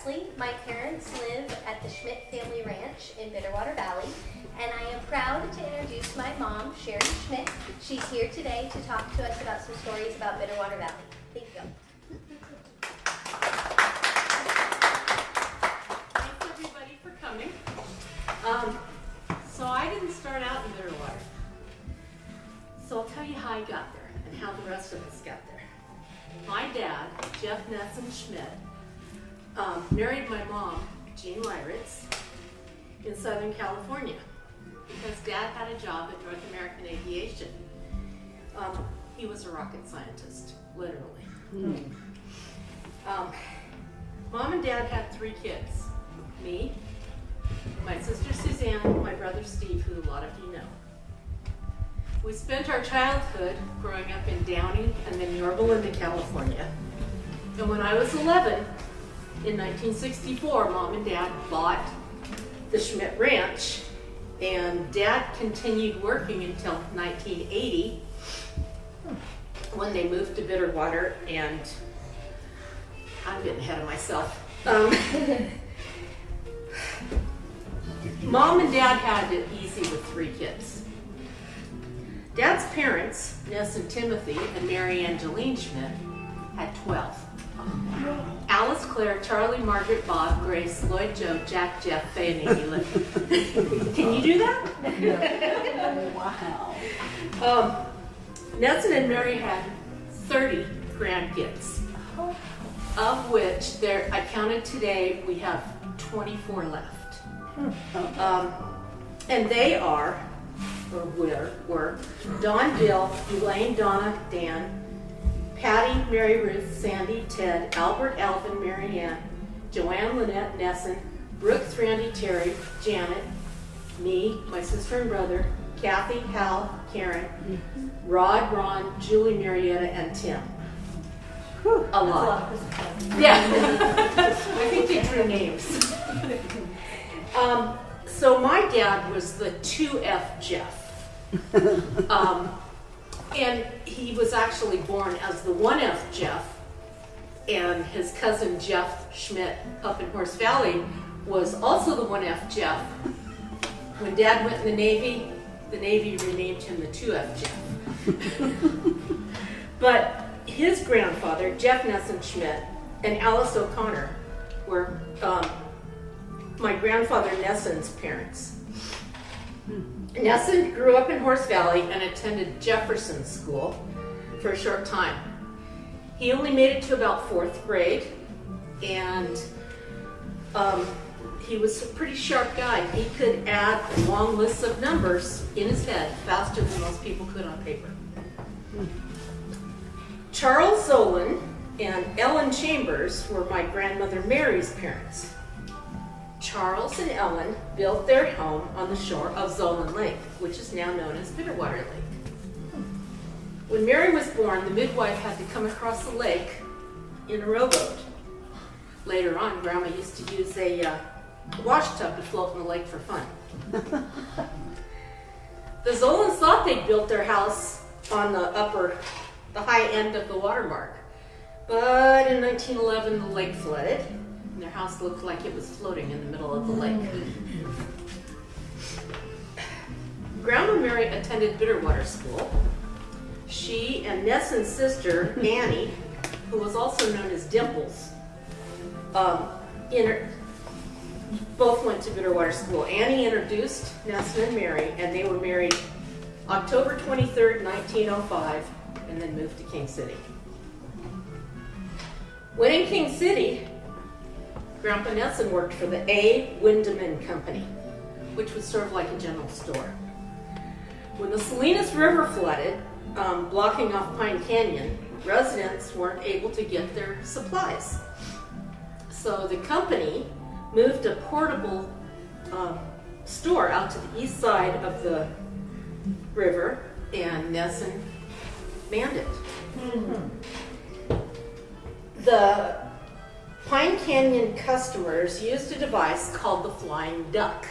Leslie. My parents live at the Schmidt family ranch in Bitterwater Valley, and I am proud to introduce my mom, Shari Schmidt. She's here today to talk to us about some stories about Bitterwater Valley. Thank you. Thanks everybody for coming. So I didn't start out in Bitterwater. So I'll tell you how I got there and how the rest of us got there. My dad, Jeff Nesson Schmidt, married my mom, Jean Lyritz, in Southern California because Dad had a job at North American Aviation. He was a rocket scientist, literally. Mom and Dad had 3 kids. Me, my sister Suzanne, and my brother Steve, who a lot of you know. We spent our childhood growing up in Downey and then Yorba Linda, California. And when I was 11, in 1964, Mom and Dad bought the Schmidt Ranch, and Dad continued working until 1980 when they moved to Bitterwater, and I'm getting ahead of myself. Mom and Dad had it easy with 3 kids. Dad's parents, Ness and Timothy and Mary Angeline Schmidt, had 12. Alice, Claire, Charlie, Margaret, Bob, Grace, Lloyd, Joe, Jack, Jeff, Faye, and Amy. Can you do that? Wow. Nelson and Mary had 30 grandkids, of which I counted today, we have 24 left. And they are, or were Don, Bill, Elaine, Donna, Dan, Patty, Mary Ruth, Sandy, Ted, Albert, Alvin, Mary Ann, Joanne, Lynette, Nesson, Brooke, Randy, Terry, Janet, me, my sister and brother, Kathy, Hal, Karen, Rod, Ron, Julie, Marietta, and Tim. A lot. Yeah. I think they drew names. So my dad was the 2F Jeff. And he was actually born as the 1F Jeff, and his cousin Jeff Schmidt up in Horse Valley was also the 1F Jeff. When Dad went in the Navy renamed him the 2F Jeff. But his grandfather, Jeff Nesson Schmidt, and Alice O'Connor were my grandfather Nesson's parents. Nesson grew up in Horse Valley and attended Jefferson School for a short time. He only made it to about 4th grade, and he was a pretty sharp guy. He could add long lists of numbers in his head faster than most people could on paper. Charles Zolan and Ellen Chambers were my grandmother Mary's parents. Charles and Ellen built their home on the shore of Zolan Lake, which is now known as Bitterwater Lake. When Mary was born, the midwife had to come across the lake in a rowboat. Later on, Grandma used to use a wash tub to float in the lake for fun. The Zolans thought they'd built their house on the high end of the watermark, but in 1911 the lake flooded. And their house looked like it was floating in the middle of the lake. Grandma Mary attended Bitterwater School. She and Nesson's sister, Annie, who was also known as Dimples, both went to Bitterwater School. Annie introduced Nesson and Mary, and they were married October 23rd, 1905, and then moved to King City. When in King City, Grandpa Nesson worked for the A. Windeman Company, which was sort of like a general store. When the Salinas River flooded, blocking off Pine Canyon, residents weren't able to get their supplies. So the company moved a portable store out to the east side of the river, and Nesson manned it. The Pine Canyon customers used a device called the flying duck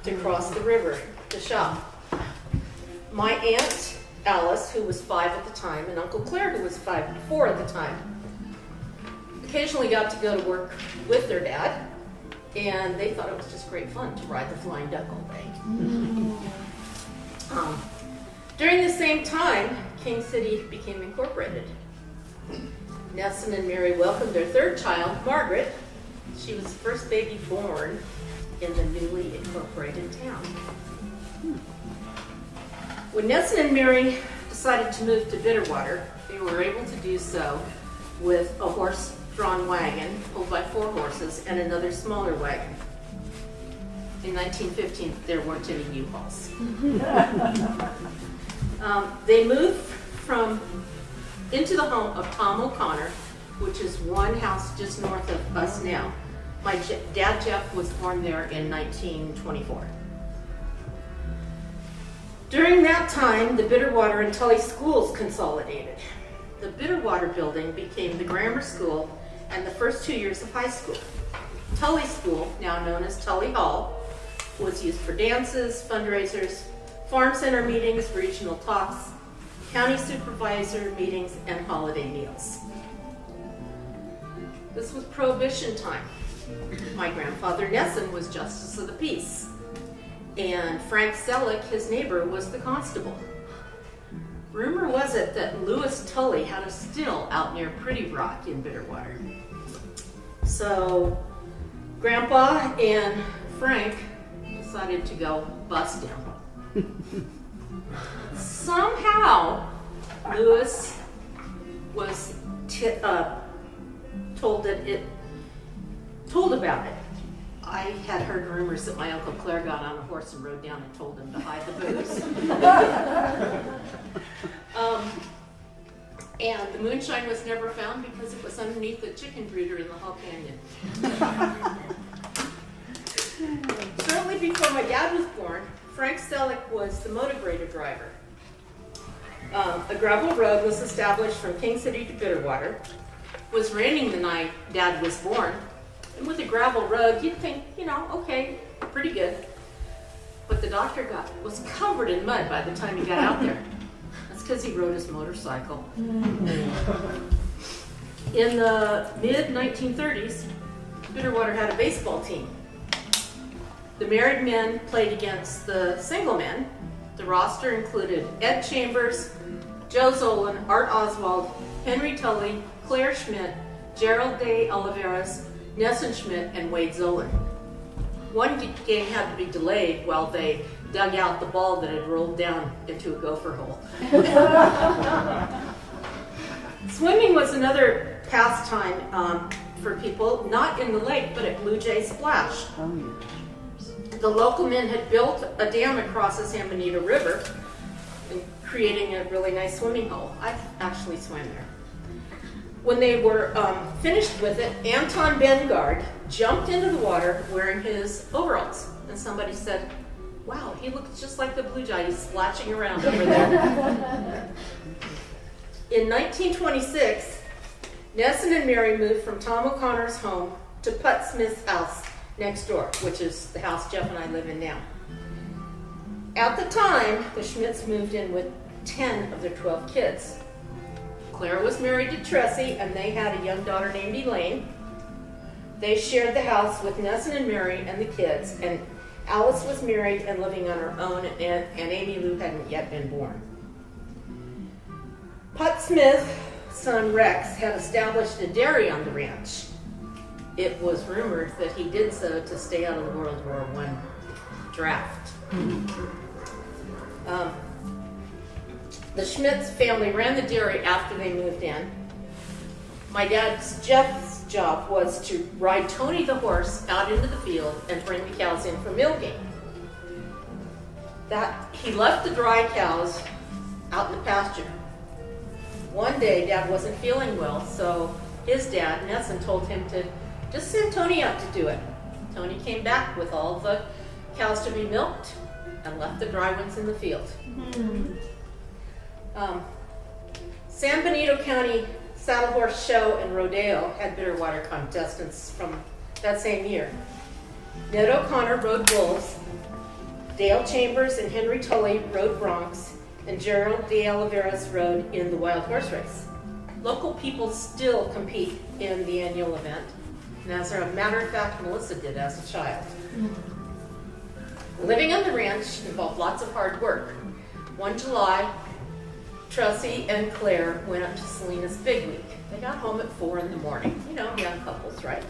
to cross the river to shop. My aunt Alice, who was 5 at the time, and Uncle Claire, who was 4 at the time, occasionally got to go to work with their dad, and they thought it was just great fun to ride the flying duck all day. During the same time, King City became incorporated. Nesson and Mary welcomed their third child, Margaret. She was the first baby born in the newly incorporated town. When Nesson and Mary decided to move to Bitterwater, they were able to do so with a horse-drawn wagon pulled by 4 horses and another smaller wagon. In 1915, there weren't any U-Hauls. They moved into the home of Tom O'Connor, which is one house just north of us now. My dad, Jeff, was born there in 1924. During that time, the Bitterwater and Tully schools consolidated. The Bitterwater building became the grammar school and the first 2 years of high school. Tully School, now known as Tully Hall, was used for dances, fundraisers, farm center meetings, regional talks, county supervisor meetings, and holiday meals. This was Prohibition time. My grandfather Nesson was Justice of the Peace, and Frank Selleck, his neighbor, was the constable. Rumor was it that Lewis Tully had a still out near Pretty Rock in Bitterwater. So Grandpa and Frank decided to go bust him. Somehow, Lewis was told about it. I had heard rumors that my Uncle Claire got on a horse and rode down and told him to hide the booze. And the moonshine was never found because it was underneath the chicken brooder in the Hall Canyon. Shortly before my dad was born, Frank Selleck was the motor grader driver. A gravel road was established from King City to Bitterwater. It was raining the night Dad was born. And with a gravel road, you'd think, okay, pretty good. But the doctor was covered in mud by the time he got out there. That's because he rode his motorcycle. In the mid-1930s, Bitterwater had a baseball team. The married men played against the single men. The roster included Ed Chambers, Joe Zolan, Art Oswald, Henry Tully, Claire Schmidt, Gerald de Oliveras, Nesson Schmidt, and Wade Zolan. One game had to be delayed while they dug out the ball that had rolled down into a gopher hole. Swimming was another pastime for people, not in the lake, but at Blue Jay Splash. The local men had built a dam across the San Benito River, creating a really nice swimming hole. I've actually swam there. When they were finished with it, Anton Bengard jumped into the water wearing his overalls. And somebody said, wow, he looks just like the Blue Jay. He's splashing around over there. In 1926, Nesson and Mary moved from Tom O'Connor's home to Put Smith's house next door, which is the house Jeff and I live in now. At the time, the Schmidts moved in with 10 of their 12 kids. Claire was married to Tressie, and they had a young daughter named Elaine. They shared the house with Nesson and Mary and the kids, and Alice was married and living on her own, and Amy Lou hadn't yet been born. Put Smith's son Rex had established a dairy on the ranch. It was rumored that he did so to stay out of the World War I draft. The Schmidt's family ran the dairy after they moved in. My dad's Jeff's job was to ride Tony the horse out into the field and bring the cows in for milking. He left the dry cows out in the pasture. One day, Dad wasn't feeling well, so his dad, Nesson, told him to just send Tony out to do it. Tony came back with all the cows to be milked and left the dry ones in the field. San Benito County Saddle Horse Show and Rodeo had Bitterwater contestants from that same year. Ned O'Connor rode bulls, Dale Chambers and Henry Tully rode broncs, and Gerald de Oliveras rode in the wild horse race. local people still compete in the annual event. And as a matter of fact, Melissa did as a child. Living on the ranch involved lots of hard work. One July, Trussie and Claire went up to Selena's big week. They got home at 4 in the morning. You know, young couples, right?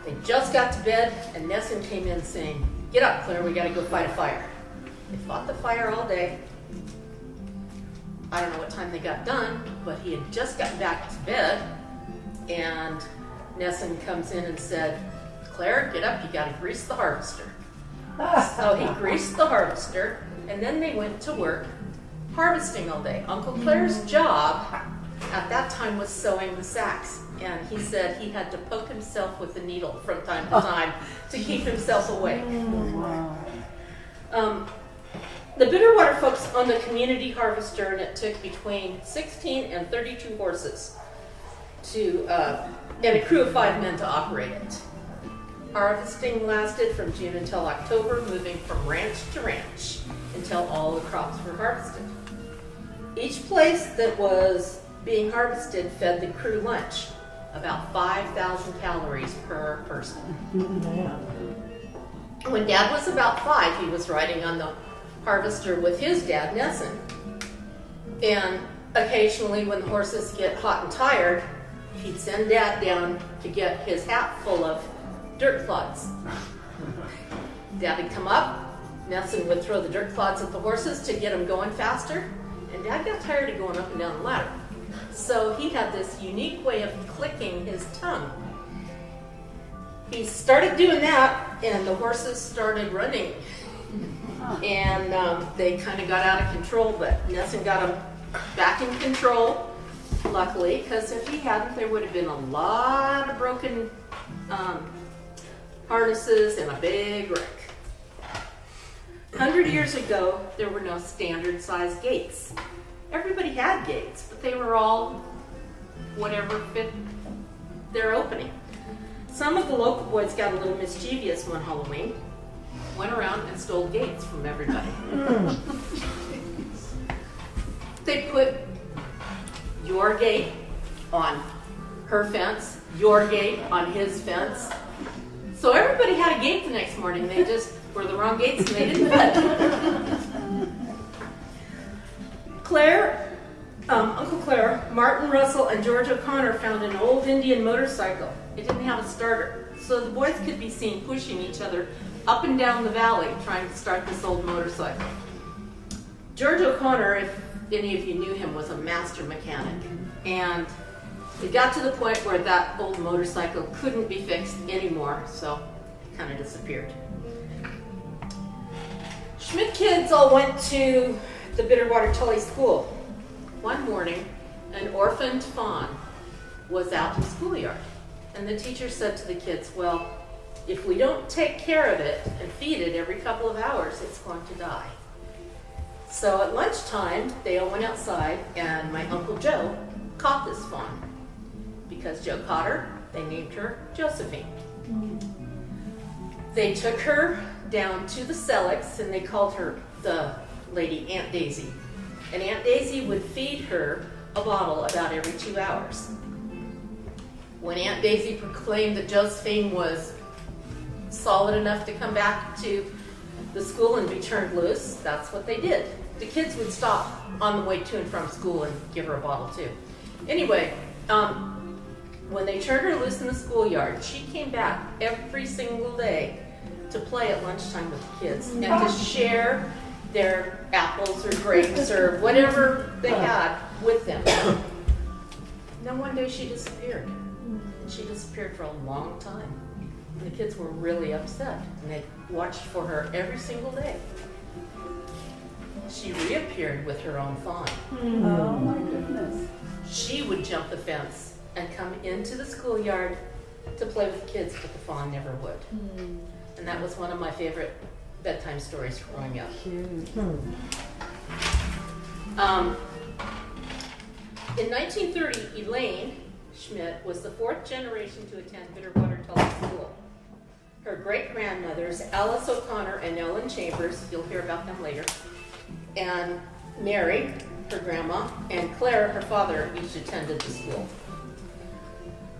They just got to bed, and Nesson came in saying, "Get up, Claire, we gotta go fight a fire." They fought the fire all day. I don't know what time they got done, but he had just gotten back to bed, and Nesson comes in and said, "Claire, get up, you gotta grease the harvester." So he greased the harvester, and then they went to work harvesting all day. Uncle Claire's job at that time was sewing the sacks, and he said he had to poke himself with a needle from time to time to keep himself awake. The Bitterwater folks owned the community harvester, and it took between 16 and 32 horses and a crew of 5 men to operate it. Harvesting lasted from June until October, moving from ranch to ranch until all the crops were harvested. Each place that was being harvested fed the crew lunch, about 5,000 calories per person. When Dad was about 5, he was riding on the harvester with his dad, Nesson. And occasionally when the horses get hot and tired, he'd send Dad down to get his hat full of dirt clods. Dad would come up, Nesson would throw the dirt clods at the horses to get them going faster, and Dad got tired of going up and down the ladder. So he had this unique way of clicking his tongue. He started doing that, and the horses started running. And they kind of got out of control, but Nesson got them back in control, luckily, because if he hadn't, there would have been a lot of broken harnesses and a big wreck. 100 years ago, there were no standard-sized gates. Everybody had gates, but they were all whatever fit their opening. Some of the local boys got a little mischievous one Halloween, went around and stole gates from everybody. They put your gate on her fence, your gate on his fence. So everybody had a gate the next morning. They just were the wrong gates and they didn't fit. Uncle Claire, Martin Russell, and George O'Connor found an old Indian motorcycle. It didn't have a starter, so the boys could be seen pushing each other up and down the valley trying to start this old motorcycle. George O'Connor, if any of you knew him, was a master mechanic, and it got to the point where that old motorcycle couldn't be fixed anymore, so it kind of disappeared. Schmidt kids all went to the Bitterwater Tully School. One morning, an orphaned fawn was out in the schoolyard, and the teacher said to the kids, "Well, if we don't take care of it and feed it every couple of hours, it's going to die." So at lunchtime, they all went outside, and my Uncle Joe caught this fawn. Because Joe caught her, they named her Josephine. They took her down to the Sellecks, and they called her the lady Aunt Daisy. And Aunt Daisy would feed her a bottle about every 2 hours. When Aunt Daisy proclaimed that Josephine was solid enough to come back to the school and be turned loose, that's what they did. The kids would stop on the way to and from school and give her a bottle too. Anyway, when they turned her loose in the schoolyard, she came back every single day to play at lunchtime with the kids and to share their apples or grapes or whatever they had with them. Then one day she disappeared. She disappeared for a long time. And the kids were really upset, and they watched for her every single day. She reappeared with her own fawn. Oh my goodness. She would jump the fence and come into the schoolyard to play with the kids, but the fawn never would. And that was one of my favorite bedtime stories growing up. In 1930, Elaine Schmidt was the 4th generation to attend Bitterwater Tully School. Her great-grandmothers, Alice O'Connor and Ellen Chambers, you'll hear about them later, and Mary her grandma, and Claire, her father, each attended the school.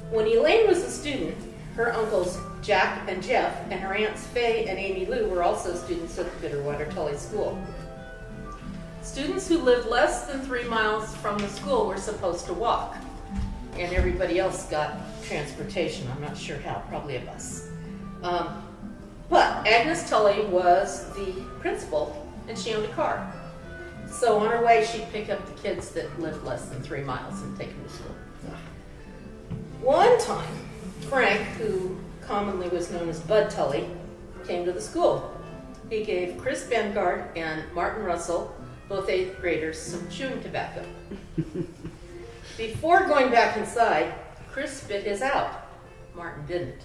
When Elaine was a student, her uncles Jack and Jeff and her aunts Faye and Amy Lou were also students at the Bitterwater Tully School. Students who lived less than 3 miles from the school were supposed to walk, and everybody else got transportation. I'm not sure how, probably a bus. But Agnes Tully was the principal, and she owned a car. So on her way, she'd pick up the kids that lived less than 3 miles and take them to school. One time, Frank, who commonly was known as Bud Tully, came to the school. He gave Chris Bengard and Martin Russell, both 8th graders, some chewing tobacco. Before going back inside, Chris spit his out. Martin didn't.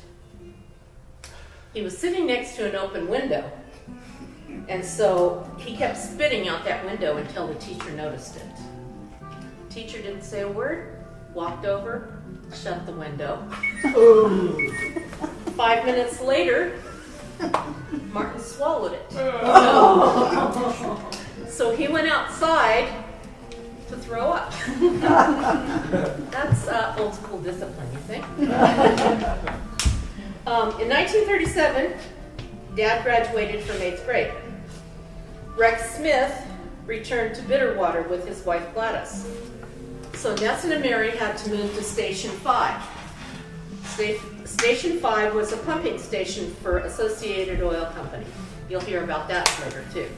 He was sitting next to an open window, and so he kept spitting out that window until the teacher noticed it. Teacher didn't say a word, walked over, shut the window. 5 minutes later, Martin swallowed it. So he went outside to throw up. That's old school discipline, you think? In 1937, Dad graduated from 8th grade. Rex Smith returned to Bitterwater with his wife Gladys. So Nesson and Mary had to move to Station 5. Station 5 was a pumping station for Associated Oil Company. You'll hear about that later too.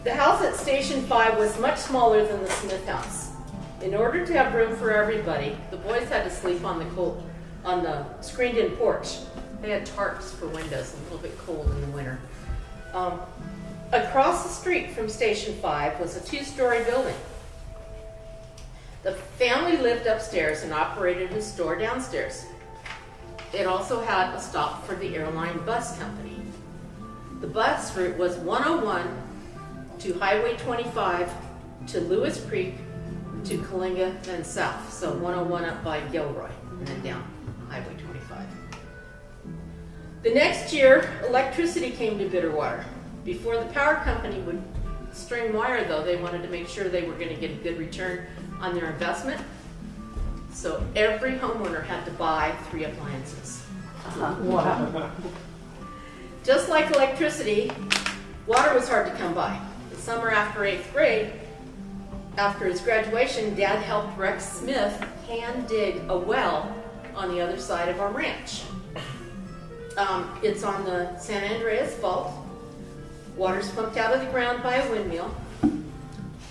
The house at Station 5 was much smaller than the Smith house. In order to have room for everybody, the boys had to sleep on the screened-in porch. They had tarps for windows, a little bit cold in the winter. Across the street from Station 5 was a 2-story building. The family lived upstairs and operated a store downstairs. It also had a stop for the airline bus company. The bus route was 101 to Highway 25 to Lewis Creek to Kalinga, then south. So 101 up by Gilroy and then down Highway 25. The next year, electricity came to Bitterwater. Before the power company would string wire, though, they wanted to make sure they were going to get a good return on their investment. So every homeowner had to buy 3 appliances. Wow. Just like electricity, water was hard to come by. The summer after 8th grade, after his graduation, Dad helped Rex Smith hand dig a well on the other side of our ranch. It's on the San Andreas Fault. Water's pumped out of the ground by a windmill,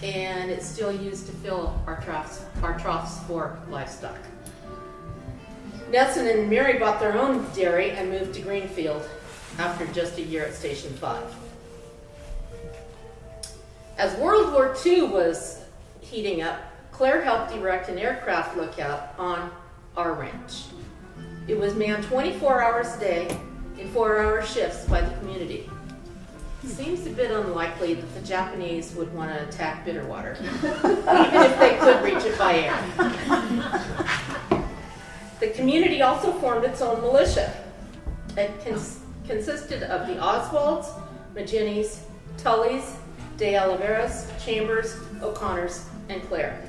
and it's still used to fill our troughs for livestock. Nesson and Mary bought their own dairy and moved to Greenfield after just a year at Station 5. As World War II was heating up, Claire helped erect an aircraft lookout on our ranch. It was manned 24 hours a day in 4-hour shifts by the community. Seems a bit unlikely that the Japanese would want to attack Bitterwater, even if they could reach it by air. The community also formed its own militia. It consisted of the Oswalds, McGinneys, Tullys, De Oliveras, Chambers, O'Connors, and Claire.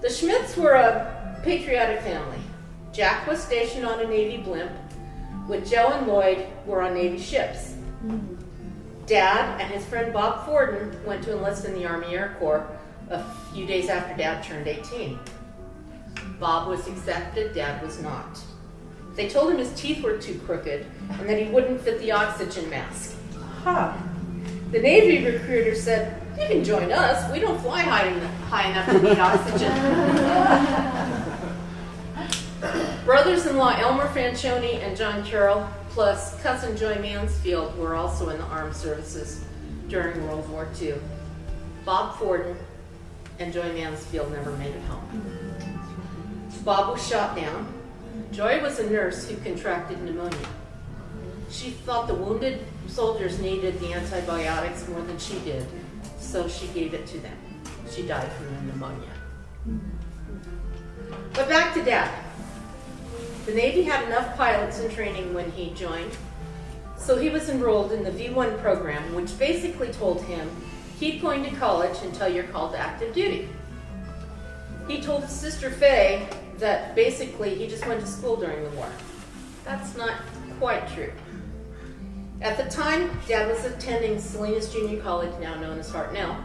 The Schmidts were a patriotic family. Jack was stationed on a Navy blimp, with Joe and Lloyd were on Navy ships. Dad and his friend Bob Forden went to enlist in the Army Air Corps a few days after Dad turned 18. Bob was accepted, Dad was not. They told him his teeth were too crooked and that he wouldn't fit the oxygen mask. Huh. The Navy recruiter said, "You can join us. We don't fly high enough to need oxygen." Brothers-in-law Elmer Fancioni and John Carroll, plus cousin Joy Mansfield, were also in the armed services during World War II. Bob Forden and Joy Mansfield never made it home. Bob was shot down. Joy was a nurse who contracted pneumonia. She thought the wounded soldiers needed the antibiotics more than she did, so she gave it to them. She died from the pneumonia. But back to Dad. The Navy had enough pilots in training when he joined, so he was enrolled in the V1 program, which basically told him keep going to college until you're called to active duty. He told his sister Faye that basically he just went to school during the war. That's not quite true. At the time, Dad was attending Salinas Junior College, now known as Hartnell.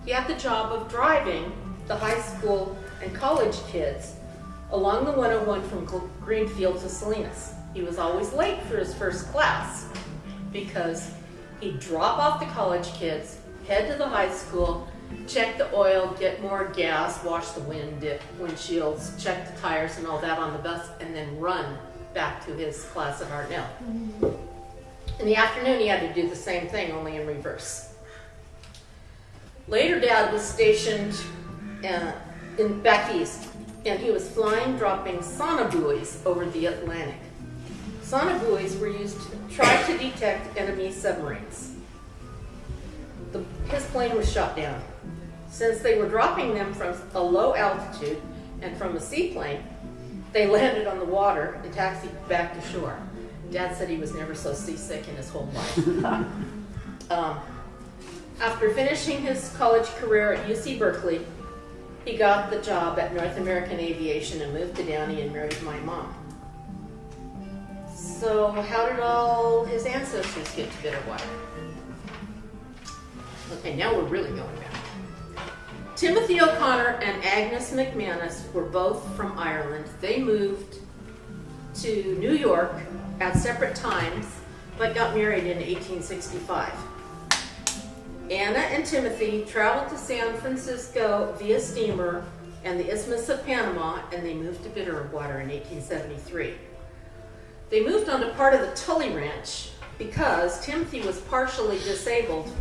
He had the job of driving the high school and college kids along the 101 from Greenfield to Salinas. He was always late for his first class because he'd drop off the college kids, head to the high school, check the oil, get more gas, wash the windshields, check the tires and all that on the bus, and then run back to his class at Hartnell. In the afternoon, he had to do the same thing, only in reverse. Later, Dad was stationed back east, and he was flying, dropping sonobuoys over the Atlantic. Sonobuoys were used to try to detect enemy submarines. His plane was shot down. Since they were dropping them from a low altitude and from a seaplane, they landed on the water and taxied back to shore. Dad said he was never so seasick in his whole life. After finishing his college career at UC Berkeley, he got the job at North American Aviation and moved to Downey and married my mom. So how did all his ancestors get to Bitterwater? Okay, now we're really going back. Timothy O'Connor and Agnes McManus were both from Ireland. They moved to New York at separate times, but got married in 1865. Anna and Timothy traveled to San Francisco via steamer and the Isthmus of Panama, and they moved to Bitterwater in 1873. They moved onto part of the Tully Ranch because Timothy was partially disabled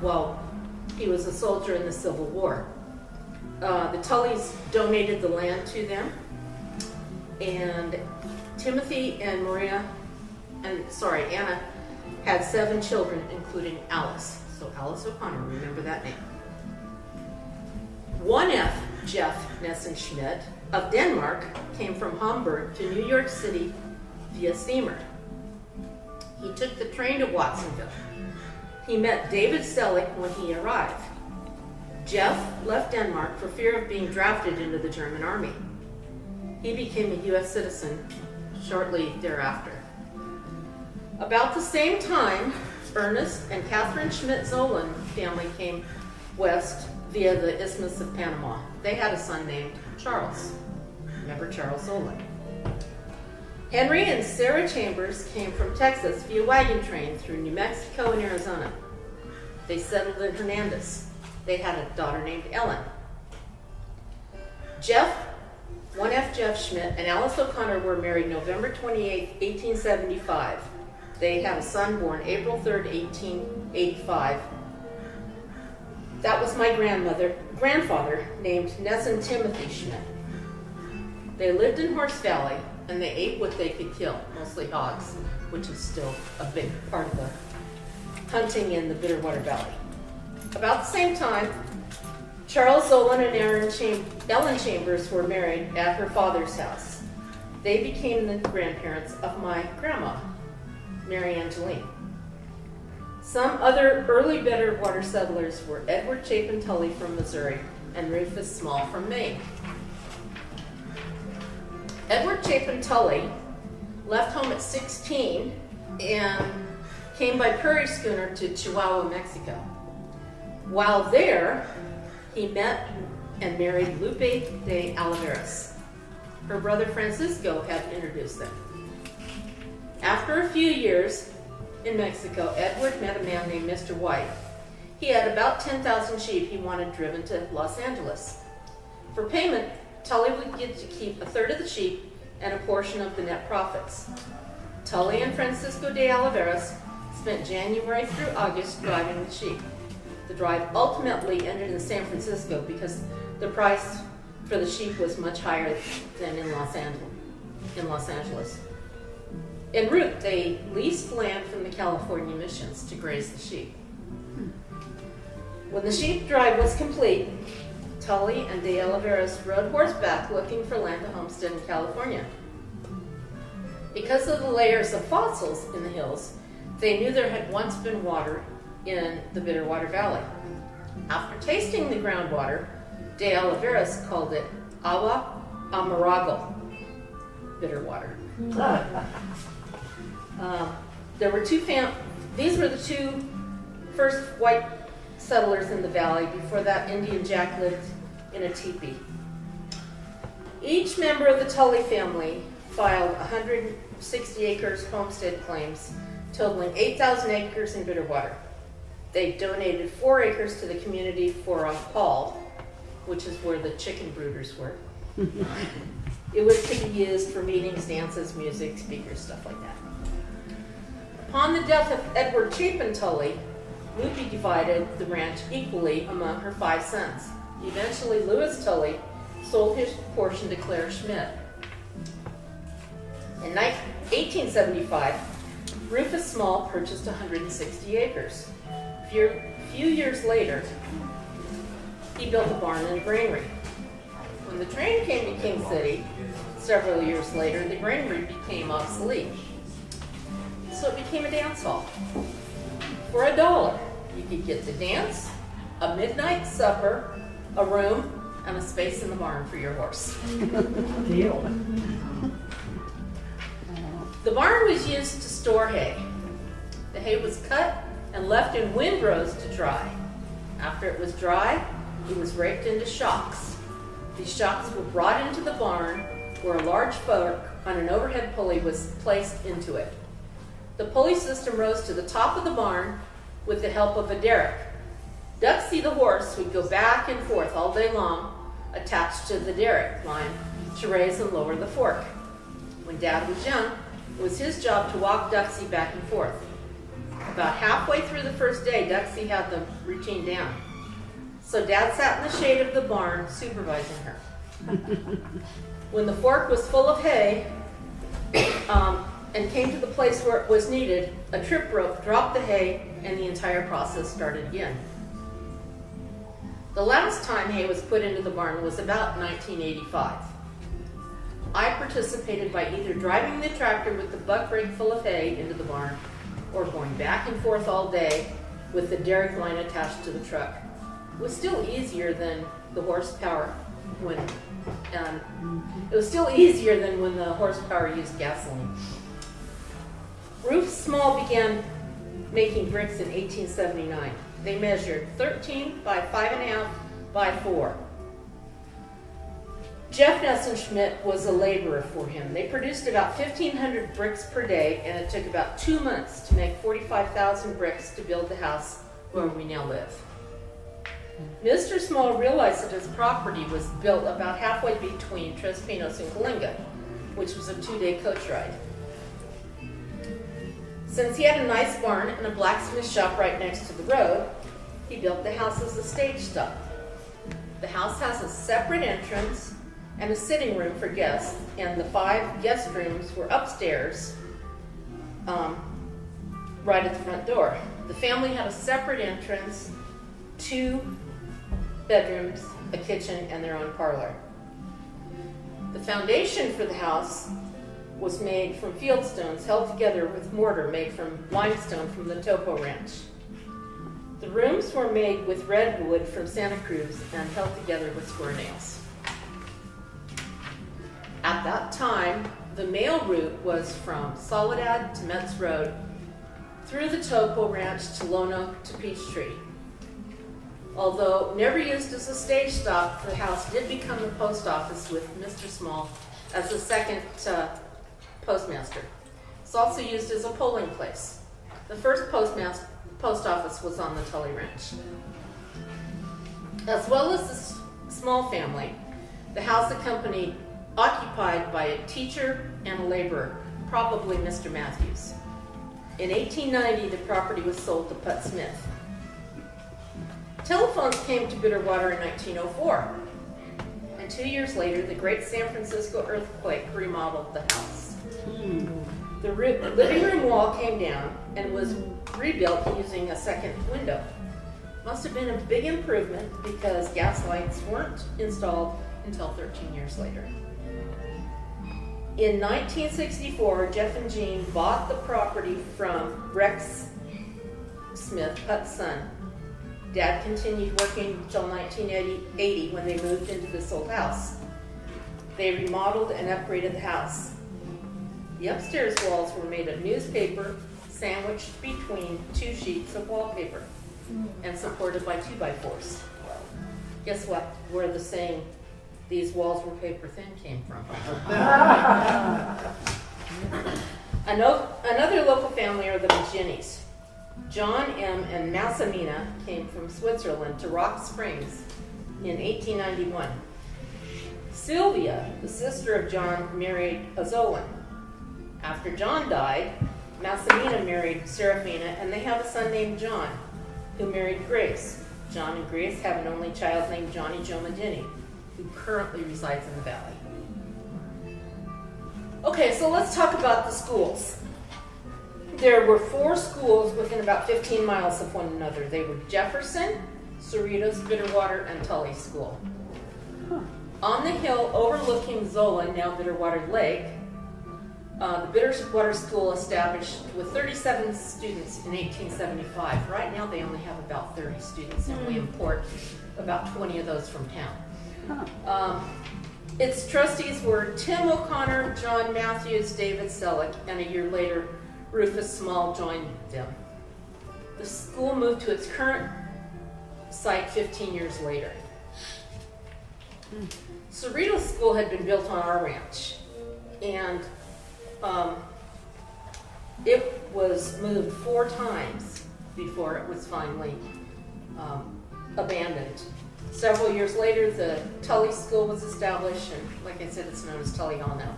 while he was a soldier in the Civil War. The Tullys donated the land to them, and Timothy and Anna had 7 children, including Alice. So Alice O'Connor, remember that name. 1F Jeff Nessen Schmidt of Denmark came from Hamburg to New York City via steamer. He took the train to Watsonville. He met David Selig when he arrived. Jeff left Denmark for fear of being drafted into the German army. He became a U.S. citizen shortly thereafter. About the same time, Ernest and Catherine Schmidt-Zollern family came west via the Isthmus of Panama. They had a son named Charles. Remember Charles Zollern? Henry and Sarah Chambers came from Texas via wagon train through New Mexico and Arizona. They settled in Hernandez. They had a daughter named Ellen. 1F Jeff Schmidt and Alice O'Connor were married November 28, 1875. They had a son born April 3rd, 1885. That was my grandfather named Nessen Timothy Schmidt. They lived in Horse Valley, and they ate what they could kill, mostly hogs, which is still a big part of the hunting in the Bitterwater Valley. About the same time, Charles Zollern and Ellen Chambers were married at her father's house. They became the grandparents of my grandma, Mary Angeline. Some other early Bitterwater settlers were Edward Chapin Tully from Missouri and Rufus Small from Maine. Edward Chapin Tully left home at 16 and came by prairie schooner to Chihuahua, Mexico. While there, he met and married Lupe de Oliveras. Her brother Francisco had introduced them. After a few years in Mexico, Edward met a man named Mr. White. He had about 10,000 sheep he wanted driven to Los Angeles. For payment, Tully would get to keep a third of the sheep and a portion of the net profits. Tully and Francisco de Oliveras spent January through August driving the sheep. The drive ultimately ended in San Francisco because the price for the sheep was much higher than in Los Angeles. En route, they leased land from the California missions to graze the sheep. When the sheep drive was complete, Tully and de Oliveras rode horseback looking for land to homestead in California. Because of the layers of fossils in the hills, they knew there had once been water in the Bitterwater Valley. After tasting the groundwater, De Oliveras called it agua amargo, bitter water. There were these were the two first white settlers in the valley. Before that, Indian Jack lived in a teepee. Each member of the Tully family filed 160 acres homestead claims, totaling 8,000 acres in Bitterwater. They donated 4 acres to the community for a hall, which is where the chicken brooders were. It was to be used for meetings, dances, music, speakers, stuff like that. Upon the death of Edward Chapin Tully, Ruby divided the ranch equally among her 5 sons. Eventually, Louis Tully sold his portion to Claire Schmidt. In 1875, Rufus Small purchased 160 acres. A few years later, he built a barn and a granary. When the train came to King City, several years later, the granary became obsolete. So it became a dance hall. For $1, you could get the dance, a midnight supper, a room, and a space in the barn for your horse. Deal. The barn was used to store hay. The hay was cut and left in windrows to dry. After it was dry, it was raked into shocks. These shocks were brought into the barn where a large fork on an overhead pulley was placed into it. The pulley system rose to the top of the barn with the help of a derrick. Duxie the horse would go back and forth all day long, attached to the derrick line to raise and lower the fork. When Dad was young, it was his job to walk Duxie back and forth. About halfway through the first day, Duxie had the routine down. So Dad sat in the shade of the barn, supervising her. When the fork was full of hay and came to the place where it was needed, a trip rope dropped the hay and the entire process started again. The last time hay was put into the barn was about 1985. I participated by either driving the tractor with the buck rake full of hay into the barn or going back and forth all day with the derrick line attached to the truck. It was still easier than the horsepower when the horsepower used gasoline. Rufus Small began making bricks in 1879. They measured 13 by 5.5 by 4. Jeff Nelson Schmidt was a laborer for him. They produced about 1,500 bricks per day, and it took about 2 months to make 45,000 bricks to build the house where we now live. Mr. Small realized that his property was built about halfway between Tres Pinos and Coalinga, which was a 2-day coach ride. Since he had a nice barn and a blacksmith shop right next to the road, he built the house as a stage stop. The house has a separate entrance and a sitting room for guests, and the 5 guest rooms were upstairs, right at the front door. The family had a separate entrance, 2 bedrooms, a kitchen, and their own parlor. The foundation for the house was made from field stones held together with mortar made from limestone from the Topo Ranch. The rooms were made with redwood from Santa Cruz and held together with square nails. At that time, the mail route was from Soledad to Metz Road, through the Topo Ranch to Lone Oak to Peachtree. Although never used as a stage stop, the house did become the post office with Mr. Small as the second postmaster. It's also used as a polling place. The first post office was on the Tully Ranch. As well as the Small family, the house accompanied occupied by a teacher and a laborer, probably Mr. Matthews. In 1890, the property was sold to Put Smith. Telephones came to Bitterwater in 1904, and 2 years later, the Great San Francisco earthquake remodeled the house. The living room wall came down and was rebuilt using a second window. Must have been a big improvement because gas lights weren't installed until 13 years later. In 1964, Jeff and Jean bought the property from Rex Smith, Hutt's son. Dad continued working until 1980 when they moved into this old house. They remodeled and upgraded the house. The upstairs walls were made of newspaper sandwiched between two sheets of wallpaper and supported by 2x4s. Guess what? Where the saying, "These walls were paper thin" came from. Another local family are the Maginnis. John M. and Massimina came from Switzerland to Rock Springs in 1891. Sylvia, the sister of John, married a Zolan. After John died, Massimina married Serafina, and they have a son named John, who married Grace. John and Grace have an only child named Johnny Joe Medini, who currently resides in the valley. Okay, so let's talk about the schools. There were 4 schools within about 15 miles of one another. They were Jefferson, Cerritos, Bitterwater, and Tully School. On the hill overlooking Zola, now Bitterwater Lake, the Bitterwater School established with 37 students in 1875. Right now they only have about 30 students, and we import about 20 of those from town. Its trustees were Tim O'Connor, John Matthews, David Selleck, and a year later, Rufus Small joined them. The school moved to its current site 15 years later. Cerritos School had been built on our ranch, and it was moved 4 times before it was finally abandoned. Several years later, the Tully School was established, and like I said, it's known as Tully Hall now.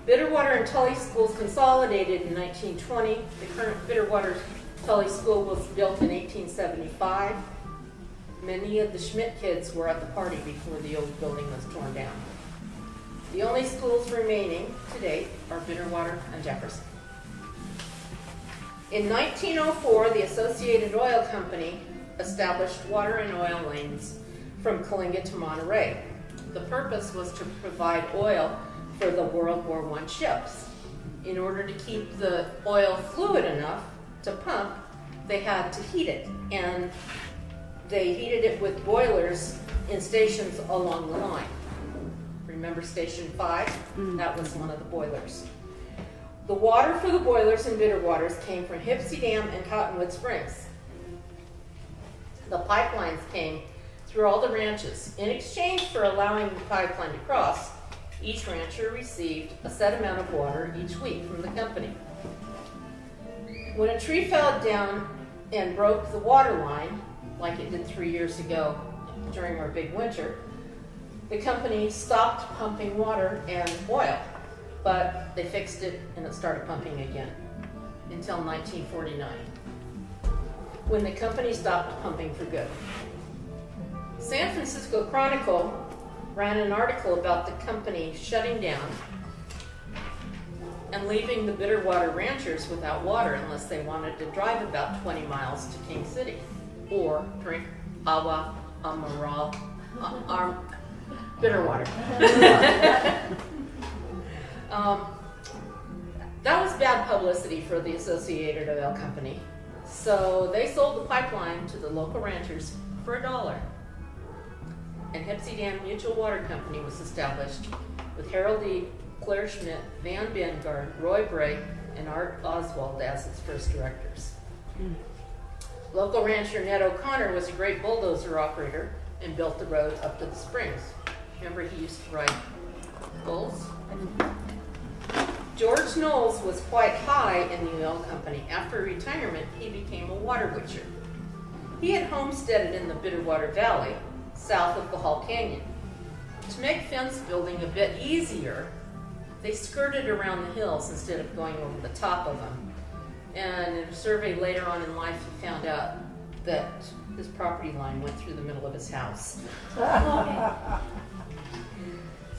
Bitterwater and Tully schools consolidated in 1920. The current Bitterwater Tully School was built in 1875. Many of the Schmidt kids were at the party before the old building was torn down. The only schools remaining to date are Bitterwater and Jefferson. In 1904, the Associated Oil Company established water and oil lanes from Coalinga to Monterey. The purpose was to provide oil for the World War I ships. In order to keep the oil fluid enough to pump, they had to heat it, and they heated it with boilers in stations along the line. Remember Station 5? That was one of the boilers. The water for the boilers in Bitterwaters came from Hipsy Dam and Cottonwood Springs. The pipelines came through all the ranches. In exchange for allowing the pipeline to cross, each rancher received a set amount of water each week from the company. When a tree fell down and broke the water line, like it did 3 years ago during our big winter, the company stopped pumping water and oil, but they fixed it and it started pumping again until 1949, when the company stopped pumping for good. San Francisco Chronicle ran an article about the company shutting down and leaving the Bitterwater ranchers without water unless they wanted to drive about 20 miles to King City or drink agua mineral, Bitterwater. That was bad publicity for the Associated Oil Company. So they sold the pipeline to the local ranchers for $1. And Hipsy Dam Mutual Water Company was established with Harold E. Claire Schmidt, Van Bengard, Roy Bray, and Art Oswald as its first directors. Local rancher Ned O'Connor was a great bulldozer operator and built the road up to the springs. Remember, he used to ride bulls? George Knowles was quite high in the oil company. After retirement, he became a water witcher. He had homesteaded in the Bitterwater Valley, south of the Hall Canyon. To make fence building a bit easier, they skirted around the hills instead of going over the top of them. And in a survey later on in life, he found out that his property line went through the middle of his house.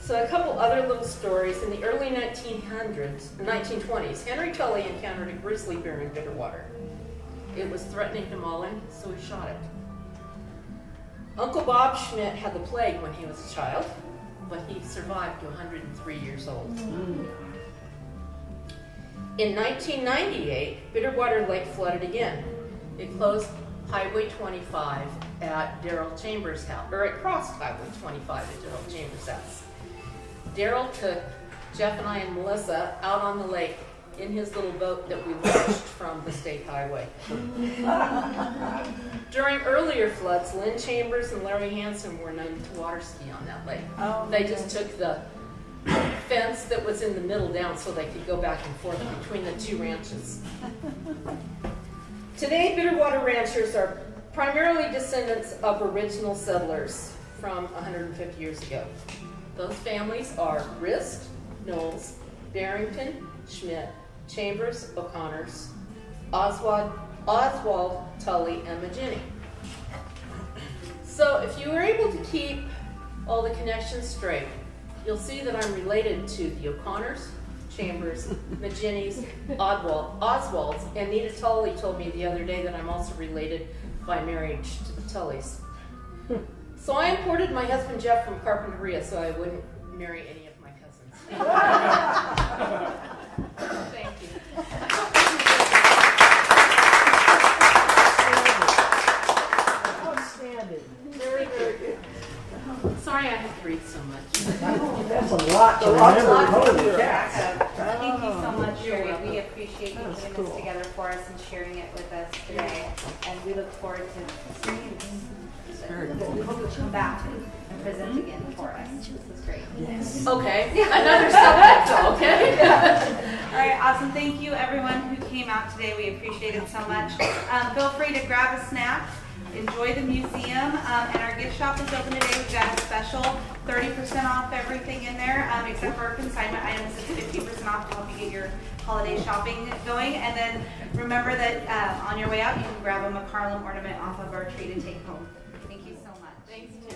So a couple other little stories. In the early 1920s, Henry Tully encountered a grizzly bear in Bitterwater. It was threatening to maul him, so he shot it. Uncle Bob Schmidt had the plague when he was a child, but he survived to 103 years old. In 1998, Bitterwater Lake flooded again. It closed Highway 25 at Daryl Chambers' house, or it crossed Highway 25 at Daryl Chambers' house. Daryl took Jeff and I and Melissa out on the lake in his little boat that we launched from the state highway. During earlier floods, Lynn Chambers and Larry Hansen were known to water ski on that lake. They just took the fence that was in the middle down so they could go back and forth between the two ranches. Today, Bitterwater ranchers are primarily descendants of original settlers from 150 years ago. Those families are Rist, Knowles, Barrington, Schmidt, Chambers, O'Connors, Oswald, Tully, and Magini. So if you were able to keep all the connections straight, you'll see that I'm related to the O'Connors, Chambers, Maginis, Oswalds, and Nita Tully told me the other day that I'm also related by marriage to the Tullys. So I imported my husband Jeff from Carpinteria so I wouldn't marry any of my cousins. Thank you. Outstanding. Very, very good. Sorry I have to read so much. That's a lot to remember. Holy cats. Thank you so much, Shari. welcome. We appreciate you That's putting cool. this together for us and sharing it with us today. And we look forward to seeing you. We hope you'll come back and present again for us. This is great. Yes. Okay, another subject, okay? All right, awesome. Thank you, everyone who came out today. We appreciate it so much. Feel free to grab a snack. Enjoy the museum, and our gift shop is open today. We've got a special 30% off everything in there, except for consignment items. It's 50% off to help you get your holiday shopping going. And then remember that on your way out, you can grab a MCARLM ornament off of our tree to take home. Thank you so much. Thanks, Tim.